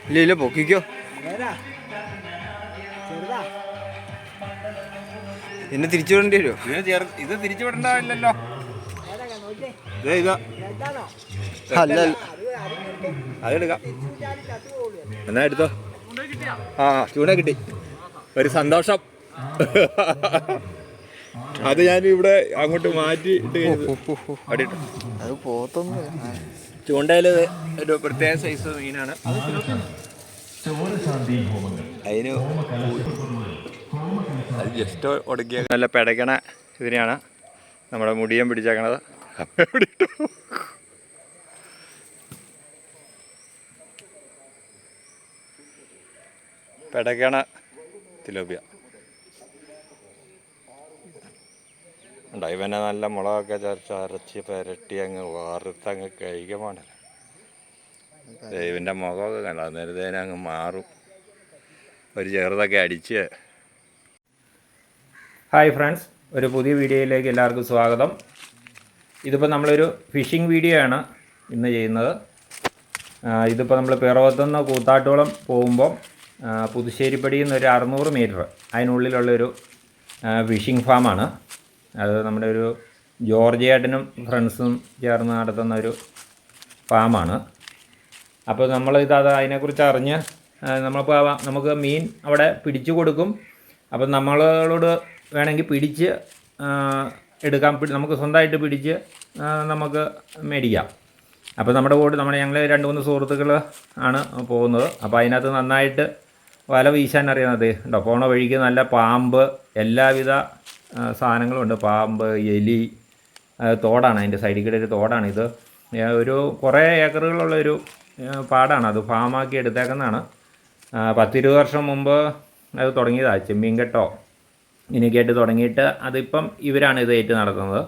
ഇല്ല ഇല്ല പൊക്കിക്കോ. എന്നെ തിരിച്ചു വിടേണ്ടി വരുമോ? ഇത് തിരിച്ചു വിടണ്ടല്ലോ. അല്ല അതെടുക്കാം. എന്നാ എടുത്തോ. ആ ചൂണ്ട കിട്ടി, ഒരു സന്തോഷം. അത് ഞാൻ ഇവിടെ അങ്ങോട്ട് മാറ്റിയിട്ട് അത് പോത്തൊന്നും. ചൂണ്ടയില് ഒരു പ്രത്യേക സൈസ് മീനാണ്. അതിന് അത് ജസ്റ്റ് ഒടുക്കിയ നല്ല പിടയ്ക്കണ ഇതിനെയാണ് നമ്മുടെ മുടിയം പിടിച്ചേക്കണത്. പിടയ്ക്കണ തിലോപ്പിയ ഉണ്ടോ. ഇവനെ നല്ല മുളകൊക്കെ ചരച്ച് പുരട്ടി അങ്ങ് വറുത്തങ്ങ് കഴിക്കാൻ പാടില്ല. ഇവൻ്റെ മുഖമൊക്കെ കണ്ടോ, നേരത്തേനെ അങ്ങ് മാറും. ഒരു ചെറുതൊക്കെ അടിച്ച്. ഹായ് ഫ്രണ്ട്സ്, ഒരു പുതിയ വീഡിയോയിലേക്ക് എല്ലാവർക്കും സ്വാഗതം. ഇതിപ്പോൾ നമ്മളൊരു ഫിഷിംഗ് വീഡിയോ ആണ് ഇന്ന് ചെയ്യുന്നത്. ഇതിപ്പോൾ നമ്മൾ പിറവത്തുനിന്ന് കൂത്താട്ടോളം പോകുമ്പോൾ പുതുശ്ശേരിപ്പടിയിൽ നിന്ന് ഒരു 600 മീറ്റർ അതിനുള്ളിലുള്ളൊരു ഫിഷിംഗ് ഫാമാണ്. അത് നമ്മുടെ ഒരു ജോർജിയേട്ടനും ഫ്രണ്ട്സും ചേർന്ന് നടത്തുന്ന ഒരു ഫാമാണ്. അപ്പോൾ അത് അതിനെക്കുറിച്ച് അറിഞ്ഞ് നമ്മളിപ്പോൾ നമുക്ക് മീൻ അവിടെ പിടിച്ചു കൊടുക്കും. അപ്പം നമ്മളോട് വേണമെങ്കിൽ പിടിച്ച് എടുക്കാം, നമുക്ക് സ്വന്തമായിട്ട് പിടിച്ച് നമുക്ക് മേടിക്കാം. അപ്പോൾ നമ്മുടെ കൂടെ ഞങ്ങൾ 2-3 സുഹൃത്തുക്കൾ ആണ് പോകുന്നത്. അപ്പോൾ അതിനകത്ത് നന്നായിട്ട് വല വീശാൻ അറിയാവുന്നത് ഉണ്ടോ. പോണ വഴിക്ക് നല്ല പാമ്പ്, എല്ലാവിധ സാധനങ്ങളും ഉണ്ട്. പാമ്പ്, എലി, തോടാണ്, അതിൻ്റെ സൈഡിൽ കൂടെ ഒരു തോടാണ്. ഇത് ഒരു കുറേ ഏക്കറുകളുള്ളൊരു പാടാണ്. അത് ഫാമാക്കി എടുത്തേക്കുന്നതാണ്. 10-20 വർഷം മുമ്പ് അത് തുടങ്ങിയതാണ്. ചെമ്മീൻകെട്ടോ ഇങ്ങനെയൊക്കെ ആയിട്ട് തുടങ്ങിയിട്ട് അതിപ്പം ഇവരാണ് ഇത് ഏറ്റ് നടത്തുന്നത്.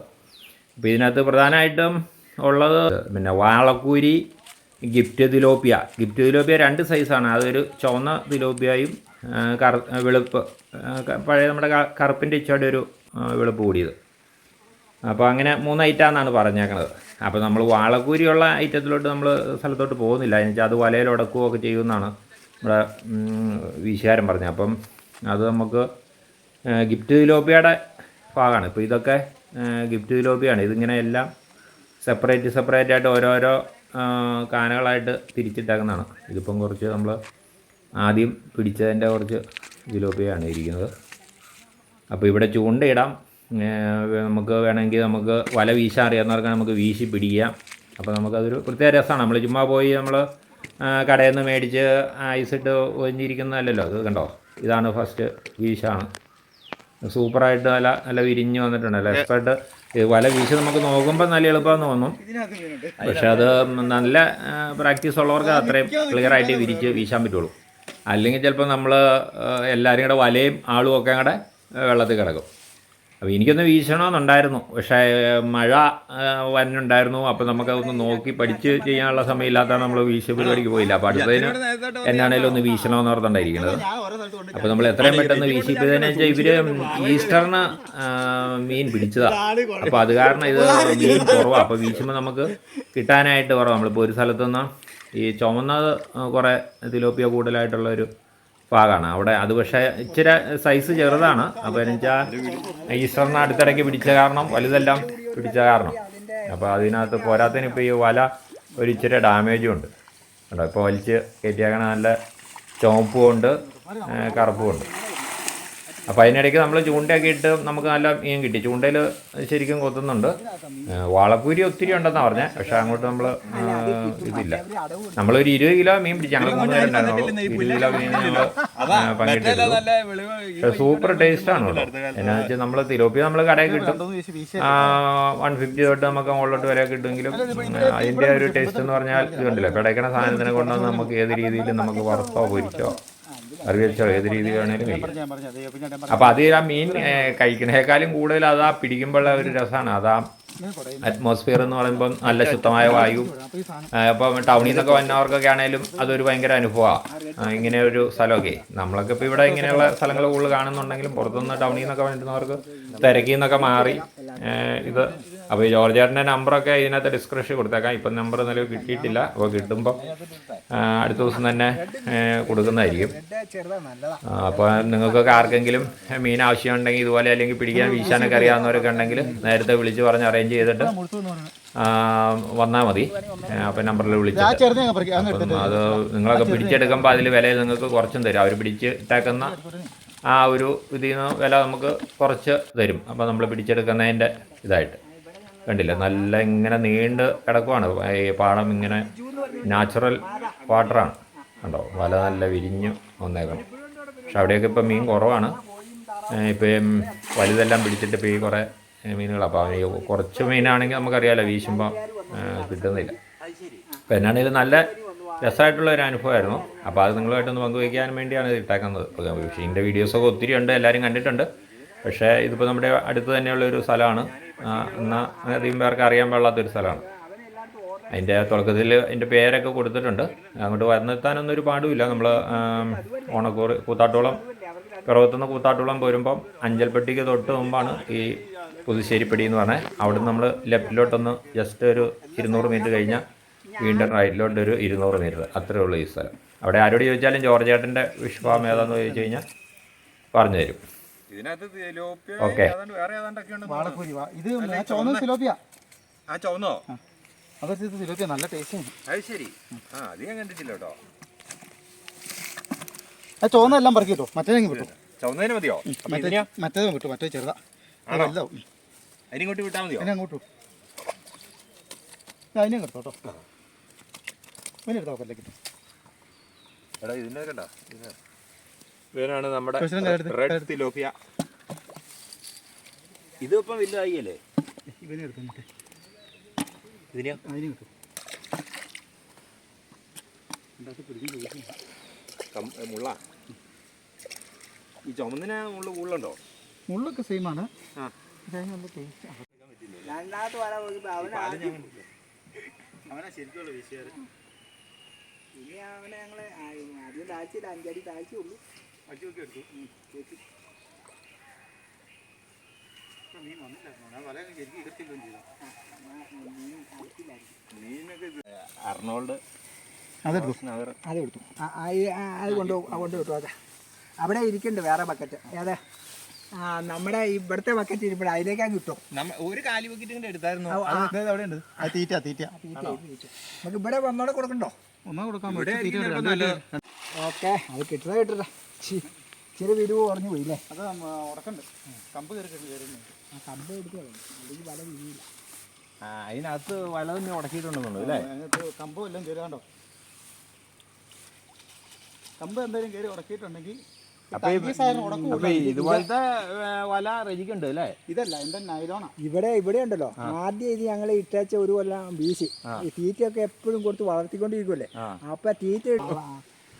അപ്പോൾ ഇതിനകത്ത് പ്രധാനമായിട്ടും ഉള്ളത് പിന്നെ വാളക്കൂരി, ഗിഫ്റ്റ് തിലോപ്പിയ. ഗിഫ്റ്റ് തിലോപ്പിയ 2 സൈസാണ്. അതൊരു ചുവന്ന തിലോപ്പിയായും വെളുപ്പ് പഴയ നമ്മുടെ കറുപ്പിൻ്റെ ഇച്ചോടെ ഒരു വെളുപ്പ് കൂടിയത്. അപ്പോൾ അങ്ങനെ 3 ഐറ്റമാണെന്നാണ് പറഞ്ഞേക്കണത്. അപ്പോൾ നമ്മൾ വാളക്കൂരിയുള്ള ഐറ്റത്തിലോട്ട് നമ്മൾ സ്ഥലത്തോട്ട് പോകുന്നില്ല. എന്നുവെച്ചാൽ അത് വലയിൽ ഉടക്കുകയൊക്കെ ചെയ്യുമെന്നാണ് നമ്മുടെ വീശുകാരൻ പറഞ്ഞത്. അപ്പം അത് നമുക്ക് ഗിഫ്റ്റ് തിലോപ്പിയയുടെ ഭാഗമാണ്. ഇപ്പോൾ ഇതൊക്കെ ഗിഫ്റ്റ് തിലോപ്പിയാണ്. ഇതിങ്ങനെ എല്ലാം സെപ്പറേറ്റ് ആയിട്ട് ഓരോരോ കാനകളായിട്ട് തിരിച്ചിട്ടേക്കുന്നതാണ്. ഇതിപ്പം കുറച്ച് നമ്മൾ ആദ്യം പിടിച്ചതിൻ്റെ കുറച്ച് തിലോപ്പിയാണ് ഇരിക്കുന്നത്. അപ്പോൾ ഇവിടെ ചൂണ്ടയിടാം. നമുക്ക് വേണമെങ്കിൽ നമുക്ക് വല വീശാൻ അറിയാവുന്നവർക്ക് നമുക്ക് വീശി പിടിക്കാം. അപ്പോൾ നമുക്കതൊരു പ്രത്യേക രസമാണ്. നമ്മൾ ചുമ്മാ പോയി നമ്മൾ കടയിൽ നിന്ന് മേടിച്ച് ഐസിട്ട് ഒഴിഞ്ഞിരിക്കുന്നതല്ലല്ലോ. അത് കണ്ടോ, ഇതാണ് ഫസ്റ്റ് വീശാണ്. സൂപ്പറായിട്ട് നല്ല വിരിഞ്ഞ് വന്നിട്ടുണ്ടല്ലോ. എക്സ്പെർട്ട് വല വീശ് നമുക്ക് നോക്കുമ്പോൾ നല്ല എളുപ്പമെന്ന് തോന്നും. പക്ഷെ അത് നല്ല പ്രാക്ടീസ് ഉള്ളവർക്ക് അത്രയും ക്ലിയറായിട്ട് വിരിച്ച് വീശാൻ പറ്റുള്ളൂ. അല്ലെങ്കിൽ ചിലപ്പോൾ നമ്മൾ എല്ലാവരും കൂടെ വലയും ആളും ഒക്കെ കൂടെ വെള്ളത്തിൽ കിടക്കും. അപ്പോൾ എനിക്കൊന്ന് വീശണമെന്നുണ്ടായിരുന്നു, പക്ഷേ മഴ വരുന്നുണ്ടായിരുന്നു. അപ്പോൾ നമുക്കതൊന്ന് നോക്കി പഠിച്ച് ചെയ്യാനുള്ള സമയമില്ലാത്തതാണ് നമ്മൾ വീശ പരിപാടിക്ക് പോയില്ല. അപ്പോൾ അടുത്തതിന് എന്നാണേലും ഒന്ന് വീശണമെന്ന് ഓർത്തുണ്ടായിരിക്കുന്നത്. അപ്പോൾ നമ്മൾ എത്രയും പെട്ടെന്ന് വീശിപ്പോയതെന്ന് വെച്ചാൽ ഇവർ ഈസ്റ്ററിന് മീൻ പിടിച്ചതാണ്. അപ്പോൾ അത് കാരണം ഇത് മീൻ കുറവാണ്. അപ്പോൾ വീശുമ്പോൾ നമുക്ക് കിട്ടാനായിട്ട് കുറവാണ്. നമ്മളിപ്പോൾ ഒരു സ്ഥലത്തുനിന്ന് ഈ ചുമന്നത് കുറേ തിലോപ്പിയ കൂടുതലായിട്ടുള്ളൊരു ഭാഗമാണ് അവിടെ. അത് പക്ഷേ ഇച്ചിരി സൈസ് ചെറുതാണ്. അപ്പോൾ എന്നുവെച്ചാൽ ഈസ്റ്ററിന് അടുത്തിടയ്ക്ക് പിടിച്ച കാരണം, വലുതെല്ലാം പിടിച്ച കാരണം. അപ്പോൾ അതിനകത്ത് പോരാത്തതിന് ഇപ്പോൾ ഈ വല ഒരു ഇച്ചിരി ഡാമേജും ഉണ്ട് കേട്ടോ. ഇപ്പോൾ വലിച്ച് കയറ്റിയാക്കണ നല്ല ചുവപ്പും ഉണ്ട്, കറുപ്പും ഉണ്ട്. അപ്പോൾ അതിനിടയ്ക്ക് നമ്മൾ ചൂണ്ടയൊക്കെ ഇട്ട് നമുക്ക് നല്ല മീൻ കിട്ടി. ചൂണ്ടയിൽ ശരിക്കും കൊത്തുന്നുണ്ട്. വാളക്കൂരി ഒത്തിരി ഉണ്ടെന്നാണ് പറഞ്ഞത്. പക്ഷേ അങ്ങോട്ട് നമ്മൾ ഇതില്ല. നമ്മളൊരു 20 കിലോ മീൻ പിടിച്ചു. ഞങ്ങൾ 3 പേരുണ്ടായിരുന്നുള്ളൂ. 20 കിലോ മീൻ ഞങ്ങൾ പങ്കിട്ടിരുന്നു. പക്ഷേ സൂപ്പർ ടേസ്റ്റാണ് കേട്ടോ. എന്നാന്ന് വെച്ചാൽ നമ്മൾ തിലോപ്പിയ നമ്മൾ കടയിൽ കിട്ടും 150 തൊട്ട് നമുക്ക് മുകളിലോട്ട് വരെ കിട്ടുമെങ്കിലും അതിൻ്റെ ഒരു ടേസ്റ്റ് എന്ന് പറഞ്ഞാൽ ഇത് കണ്ടില്ല. പിടയ്ക്കണ സാധനത്തിനെ കൊണ്ടുവന്ന് നമുക്ക് ഏത് രീതിയിലും നമുക്ക് വറുത്തോ പൊരിച്ചോ കറി വെച്ചോ ഏത് രീതി വേണേലും കഴിയും. അപ്പോൾ അത് ആ മീൻ കഴിക്കണേക്കാളും കൂടുതൽ അതാ പിടിക്കുമ്പോഴുള്ള ഒരു രസമാണ്. അതാ അറ്റ്മോസ്ഫിയർ എന്ന് പറയുമ്പോൾ നല്ല ശുദ്ധമായ വായു. ഇപ്പം ടൗണിൽ നിന്നൊക്കെ വന്നവർക്കൊക്കെ ആണെങ്കിലും അതൊരു ഭയങ്കര അനുഭവമാണ് ഇങ്ങനെ ഒരു സ്ഥലമൊക്കെ. നമ്മളൊക്കെ ഇപ്പോൾ ഇവിടെ ഇങ്ങനെയുള്ള സ്ഥലങ്ങൾ കൂടുതൽ കാണുന്നുണ്ടെങ്കിലും പുറത്തുനിന്ന് ടൗണിൽ നിന്നൊക്കെ വരുന്നവർക്ക് തിരക്കിൽ നിന്നൊക്കെ മാറി ഇത്. അപ്പോൾ ഈ ജോർജേട്ടൻ്റെ നമ്പറൊക്കെ ഇതിനകത്ത് ഡിസ്ക്രിപ്ഷൻ കൊടുത്തേക്കാം. ഇപ്പം നമ്പർ നിലവിൽ കിട്ടിയിട്ടില്ല. അപ്പോൾ കിട്ടുമ്പോൾ അടുത്ത ദിവസം തന്നെ കൊടുക്കുന്നതായിരിക്കും. അപ്പോൾ നിങ്ങൾക്കൊക്കെ ആർക്കെങ്കിലും മീൻ ആവശ്യമുണ്ടെങ്കിൽ ഇതുപോലെ അല്ലെങ്കിൽ പിടിക്കാൻ വീശാനൊക്കെ അറിയാവുന്നവരൊക്കെ ഉണ്ടെങ്കിൽ നേരത്തെ വിളിച്ച് പറഞ്ഞ് അറേഞ്ച് ചെയ്തിട്ട് വന്നാൽ മതി. അപ്പം നമ്പറിൽ വിളിച്ചിട്ട് അപ്പം അത് നിങ്ങളൊക്കെ പിടിച്ചെടുക്കുമ്പോൾ അതിൽ വില നിങ്ങൾക്ക് കുറച്ചും തരും. അവർ പിടിച്ചിട്ടേക്കുന്ന ആ ഒരു ഇതിൽ നിന്ന് വില നമുക്ക് കുറച്ച് തരും. അപ്പോൾ നമ്മൾ പിടിച്ചെടുക്കുന്നതിൻ്റെ ഇതായിട്ട് കണ്ടില്ല, നല്ല ഇങ്ങനെ നീണ്ട് കിടക്കുവാണ് ഈ പാടം. ഇങ്ങനെ നാച്ചുറൽ വാട്ടറാണ് കണ്ടോ, വല നല്ല വിരിഞ്ഞ് വന്നേക്കണം. പക്ഷെ അവിടെയൊക്കെ ഇപ്പം മീൻ കുറവാണ്. ഇപ്പം വലുതെല്ലാം പിടിച്ചിട്ട് ഇപ്പോൾ ഈ കുറേ മീനുകളാണ്. അപ്പോൾ ഈ കുറച്ച് മീനാണെങ്കിൽ നമുക്കറിയാമല്ലോ വീശുമ്പോൾ കിട്ടുന്നില്ല. അപ്പോൾ എന്നാണെങ്കിലും നല്ല രസമായിട്ടുള്ള ഒരു അനുഭവമായിരുന്നു. അപ്പോൾ അത് നിങ്ങളുമായിട്ടൊന്ന് പങ്കുവയ്ക്കാൻ വേണ്ടിയാണ് ഇത് ഇട്ടേക്കുന്നത്. ഫിഷിങ്ങിൻ്റെ വീഡിയോസൊക്കെ ഒത്തിരി ഉണ്ട്, എല്ലാവരും കണ്ടിട്ടുണ്ട്. പക്ഷേ ഇതിപ്പോൾ നമ്മുടെ അടുത്ത് തന്നെയുള്ളൊരു സ്ഥലമാണ്. എന്നാൽ അധികം പേർക്ക് അറിയാൻ പാടില്ലാത്തൊരു സ്ഥലമാണ്. അതിൻ്റെ തുടക്കത്തിൽ അതിൻ്റെ പേരൊക്കെ കൊടുത്തിട്ടുണ്ട്. അങ്ങോട്ട് വന്നെത്താനൊന്നും ഒരു പാടുമില്ല. നമ്മൾ ഓണക്കൂർ കൂത്താട്ടോളം പിറവത്തുനിന്ന് കൂത്താട്ടോളം പോരുമ്പം അഞ്ചൽപ്പെട്ടിക്ക് തൊട്ട് മുമ്പാണ് ഈ പുതുശ്ശേരിപ്പടി എന്ന് പറഞ്ഞാൽ. അവിടെ നമ്മൾ ലെഫ്റ്റിലോട്ടൊന്ന് ജസ്റ്റ് ഒരു 200 മീറ്റർ കഴിഞ്ഞാൽ വീണ്ടും റൈറ്റിലോട്ട് ഒരു 200 മീറ്റർ, അത്രയേ ഉള്ളൂ ഈ സ്ഥലം. അവിടെ ആരോട് ചോദിച്ചാലും ജോർജ് ചേട്ടൻ്റെ ഫിഷ് ഫാം ഏതാണെന്ന് ചോദിച്ചു കഴിഞ്ഞാൽ പറഞ്ഞു തരും. ഓക്കെ, നല്ല ടേസ്റ്റ്. ചോന്നെല്ലാം പറക്കി കിട്ടോ, മറ്റേ കിട്ടും. മതിയോ? മറ്റേത് കിട്ടും, മറ്റേ ചെറുതാ. അതിനോട്ട് വിട്ടാൽ മതിയോ? അങ്ങോട്ടു അതിനെ കിട്ടോ കേട്ടോ. ഇതിനെടുത്തോ കൊല്ലേ കിട്ടും. എടാ ഇതിൻ്റെ കേട്ടോ, ഇവനാണ് നമ്മുടെ റെഡ് തിലോപ്പിയ. ഇതിപ്പം വലുതായില്ലേ? ഇവനെ എടുത്തു. ഇതിനെയോ? അതിന് കിട്ടും. മുള്ള ഈ ചുമന്നിന് മുള്ള കൂടുതലുണ്ടോ? മുള്ളൊക്കെ സെയിമാണ്. അവനെ ശരിക്കുള്ള വീശുകാര്. ഇനി അവനെ ഞങ്ങള് ആദ്യം താഴ്ചയില്ല, 5 അടി താഴ്ചയുള്ളൂ. അടിച്ചു നോക്കി എടുത്തു. മീൻ വന്നില്ലായിരുന്നു, വലയൊക്കെ ശരിക്കും ഇകത്തില്ലും ചെയ്തു. അർണോൾഡ് അതെടുത്തു. അത് കൊണ്ടുപോകും. അതെ, അവിടെ ഇരിക്കുന്നുണ്ട് വേറെ ബക്കറ്റ്. ഏതാ നമ്മുടെ ഇവിടുത്തെ ബക്കറ്റ് ഇരിപ്പുണ്ട്, അതിലേക്കാണ് കിട്ടും. ഒരു കാലി ബക്കറ്റ് എടുത്തായിരുന്നു. അവിടെ ഉണ്ട്. അത് തീറ്റ നമുക്ക് ഇവിടെ വന്നോടെ കൊടുക്കണ്ടോ? ഒന്നാ കൊടുക്കാൻ ഓക്കെ, അത് കിട്ടട്ടെ. ഇച്ചിരി വിരിവ് കുറഞ്ഞു പോയില്ലേ? അത് ഉടക്കണ്ട്. കമ്പ് കയറി കമ്പ് എടുക്കുക, അല്ലെങ്കിൽ വല വിരിയില്ല. അതിനകത്ത് വല തന്നെ ഉടക്കിയിട്ടുണ്ടെന്നുള്ളൂ അല്ലേ? കമ്പും എല്ലാം കയറി കണ്ടോ. കമ്പ് എന്തായാലും കയറി ഉടക്കിയിട്ടുണ്ടെങ്കിൽ ഇതുപോലത്തെ വല റെജിക്കുണ്ട് അല്ലേ? ഇതല്ല, എന്റെ നൈലോണ. ഇവിടെ ഉണ്ടല്ലോ, ആദ്യം ഇത് ഞങ്ങൾ ഇട്ടേച്ച ഒരു കൊല്ലം വീശി. ഈ തീറ്റയൊക്കെ എപ്പോഴും കൊടുത്ത് വളർത്തിക്കൊണ്ടിരിക്കുമല്ലേ. അപ്പൊ തീറ്റ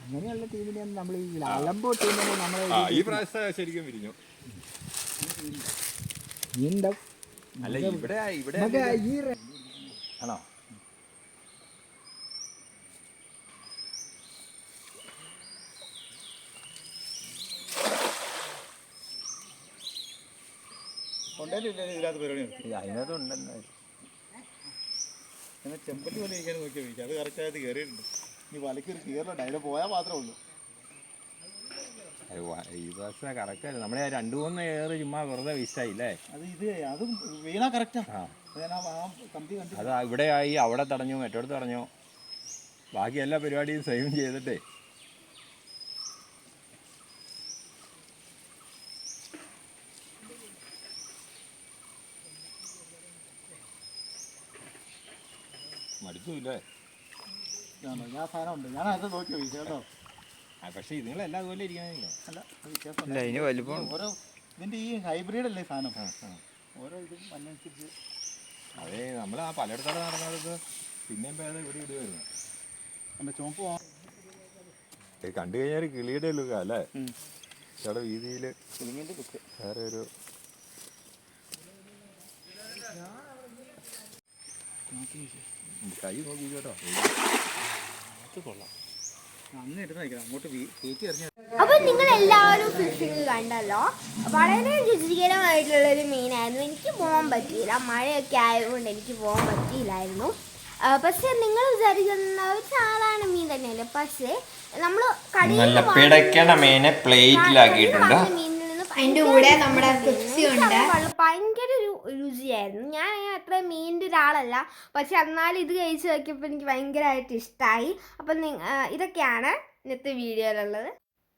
അങ്ങനെയുള്ള ടീമിനെയൊന്നും നമ്മൾ ഈ അലമ്പോ ടീമിനെ നമ്മളെ ഈ പ്രാവശ്യം ശരിക്കും വിരിഞ്ഞു. അല്ല ഇവിടെ ആണോ? അതിനകത്ത് ഉണ്ടല്ലോ. ചെമ്പട്ടി പോലെ ഇരിക്കാൻ നോക്കിയാൽ മതി. അത് കറക്റ്റായിട്ട് കയറിയിട്ടുണ്ട്. ഈ വലയ്ക്ക് ഒരു കീറലുണ്ട്, അതിൽ പോയാൽ മാത്രമേ ഉള്ളൂ. ഈ പ്രാവശ്യം കറക്റ്റായിരുന്നു. നമ്മുടെ 2-3 ഏറ് ചുമ്മാ വെറുതെ വേസ്റ്റായില്ലേ? അത് വീണാ കറക്റ്റാ. അത് ഇവിടെ ആയി, അവിടെ തടഞ്ഞു, മറ്റോടത്ത് തടഞ്ഞു. ബാക്കി എല്ലാ പരിപാടിയും സെയിം ചെയ്തിട്ടേ. മടുക്കില്ലേ? ഞാൻ സാധനം ഉണ്ട്, ഞാൻ അത് നോക്കിയോ കേട്ടോ. പക്ഷെ ഇതുങ്ങളെല്ലാം അതുപോലെ ഇരിക്കണല്ലോ. അല്ല ഇതിന് വലിപ്പം ഓരോ ഇതിൻ്റെ ഈ ഹൈബ്രിഡ് അല്ലേ സാധനം. ഓരോ ഇതും അതിനനുസരിച്ച്. അതെ, നമ്മൾ ആ പലയിടത്തോടെ നടന്നത് പിന്നെയും പേരെ ഇവിടെ ഇടുമായിരുന്നു. എൻ്റെ ചുവപ്പ് കണ്ടു കഴിഞ്ഞാൽ കിളിയുടെ ലുക്ക അല്ലേ? ചില വീതിയിൽ വേറെ ഒരു കൈ നോക്കി കേട്ടോ. കൊള്ളാം. അപ്പൊ നിങ്ങൾ എല്ലാവരും ഫിഷിങ് കണ്ടല്ലോ. വളരെ രുചികരമായിട്ടുള്ളൊരു മീനായിരുന്നു. എനിക്ക് പോകാൻ പറ്റിയില്ല, മഴയൊക്കെ ആയതുകൊണ്ട് എനിക്ക് പോകാൻ പറ്റിയില്ലായിരുന്നു. പക്ഷെ നിങ്ങൾ വിചാരിക്കുന്ന ഒരു സാധാരണ മീൻ തന്നെയല്ലേ. പക്ഷേ നമ്മൾ നല്ല പിടയ്ക്കണ മീനെ പ്ലേറ്റിലാക്കിയിട്ടുണ്ട്. അതിൻ്റെ കൂടെ നമ്മുടെ ഭയങ്കര രുചിയായിരുന്നു. ഞാൻ അത്ര മീനിൻ്റെ ഒരാളല്ല, പക്ഷെ എന്നാലും ഇത് കഴിച്ച് നോക്കിയപ്പോൾ എനിക്ക് ഭയങ്കരമായിട്ട് ഇഷ്ടമായി. അപ്പം ഇതൊക്കെയാണ് ഇന്നത്തെ വീഡിയോയിലുള്ളത്.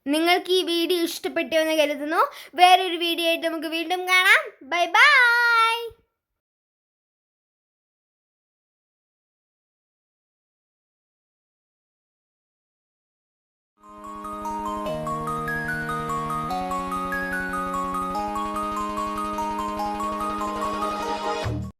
നിങ്ങൾക്ക് ഈ വീഡിയോ ഇഷ്ടപ്പെട്ടു എന്ന് കരുതുന്നു. വേറൊരു വീഡിയോ ആയിട്ട് നമുക്ക് വീണ്ടും കാണാം. Bye bye.